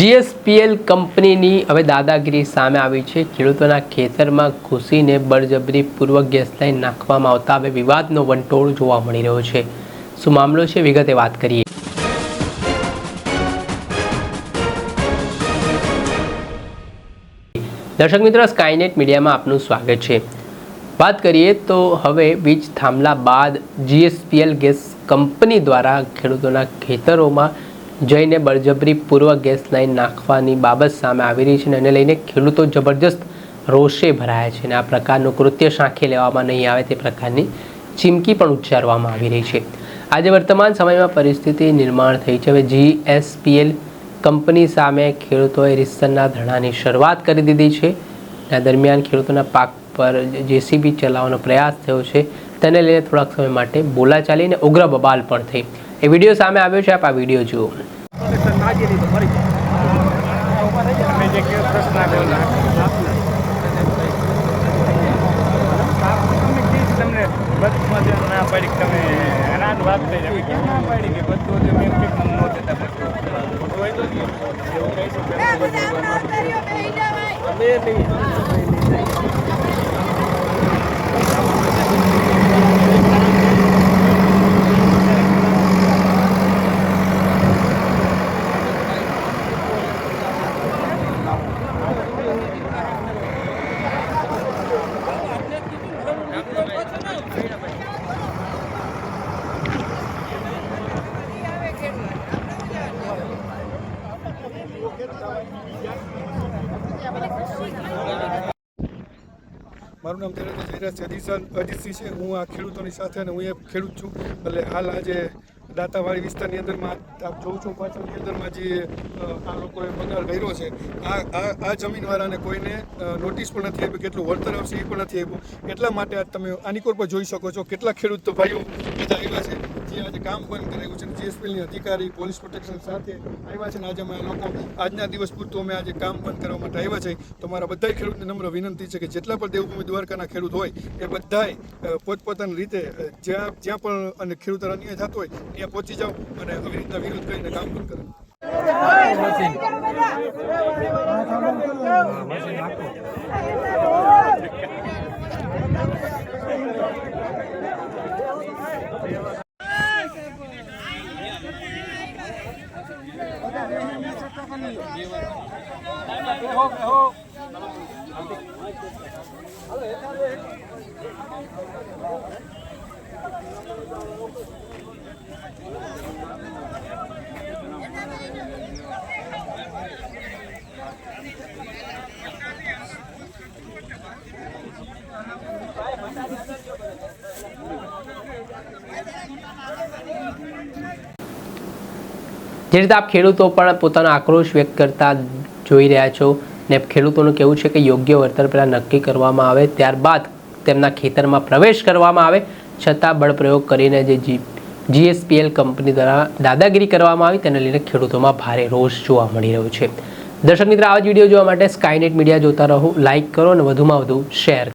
જીએસપીએલ કંપનીની હવે દાદાગીરી સામે આવી છે। ખેડૂતોના ખેતરમાં ઘૂસીને બળજબરીપૂર્વક ગેસ લાઈન નાખવામાં આવતા હવે વિવાદનો વંટોળ જોવા મળી રહ્યો છે। શું મામલો છે, વિગતે વાત કરીએ। દર્શક મિત્રો, સ્કાયનેટ મીડિયામાં આપનું સ્વાગત છે। વાત કરીએ તો હવે વીજ થાંભલા બાદ જીએસપીએલ ગેસ કંપની દ્વારા ખેડૂતોના ખેતરોમાં જઈને બળજબરીપૂર્વક ગેસ લાઈન નાખવાની બાબત સામે આવી રહી છે અને એને લઈને ખેડૂતો જબરજસ્ત રોષે ભરાયા છે અને આ પ્રકારનું કૃત્ય સાંખી લેવામાં નહીં આવે તે પ્રકારની ચીમકી પણ ઉચ્ચારવામાં આવી રહી છે। આજે વર્તમાન સમયમાં પરિસ્થિતિ નિર્માણ થઈ છે। હવે જીએસપીએલ કંપની સામે ખેડૂતોએ રીતસરના ધરણાની શરૂઆત કરી દીધી છે। આ દરમિયાન ખેડૂતોના પાક પર જેસીબી ચલાવવાનો પ્રયાસ થયો છે। તેને લઈને થોડાક સમય માટે બોલાચાલી અને ઉગ્ર બબાલ પણ થઈ। એ વિડીયો સામે આવ્યો છે, આપ આ વિડીયો જુઓ। મારું નામ અજીતસિંહ છે। હું આ ખેડૂતોની સાથે અને હું એ ખેડૂત છું। એટલે હાલ આજે દાંતાવાડી વિસ્તારની અંદરમાં આપ જોઉં છું પાછળની અંદરમાં જે આ લોકોએ બગાડ કર્યો છે, આ જમીનવાળાને કોઈને નોટિસ પણ નથી આપી, કેટલું વળતર આવશે એ પણ નથી આપ્યું। એટલા માટે આજ તમે આની કોર પર જોઈ શકો છો કેટલા ખેડૂત ભાઈઓ બધા આવ્યા છે જે આજે કામ બંધ કરાવ્યું છે। જીએસપીએલની અધિકારી પોલીસ પ્રોટેક્શન સાથે આવ્યા છે અને આજે અમે લોકો આજના દિવસ પૂરતું અમે આજે કામ બંધ કરવા માટે આવ્યા છે। તો મારા બધા ખેડૂતને નમ્ર વિનંતી છે કે જેટલા પણ દેવભૂમિ દ્વારકાના ખેડૂત હોય એ બધાય પોતપોતાની રીતે જ્યાં પણ અને ખેડૂતો અન્યાય થતો હોય ત્યાં પહોંચી જાઓ અને આવી રીતના વિરોધ કરીને કામ પણ કરો। જે રીતે આપ ખેડૂતો પણ પોતાનો આક્રોશ વ્યક્ત કરતા જોઈ રહ્યા છો ને ખેડૂતોનું કહેવું છે કે યોગ્ય વળતર પહેલાં નક્કી કરવામાં આવે, ત્યારબાદ તેમના ખેતરમાં પ્રવેશ કરવામાં આવે, છતાં બળપ્રયોગ કરીને જે જીએસપીએલ કંપની દ્વારા દાદાગીરી કરવામાં આવી તેને લઈને ખેડૂતોમાં ભારે રોષ જોવા મળી રહ્યો છે। દર્શક મિત્રો, આવા જ વિડીયો જોવા માટે સ્કાયનેટ મીડિયા જોતા રહો, લાઇક કરો અને વધુમાં વધુ શેર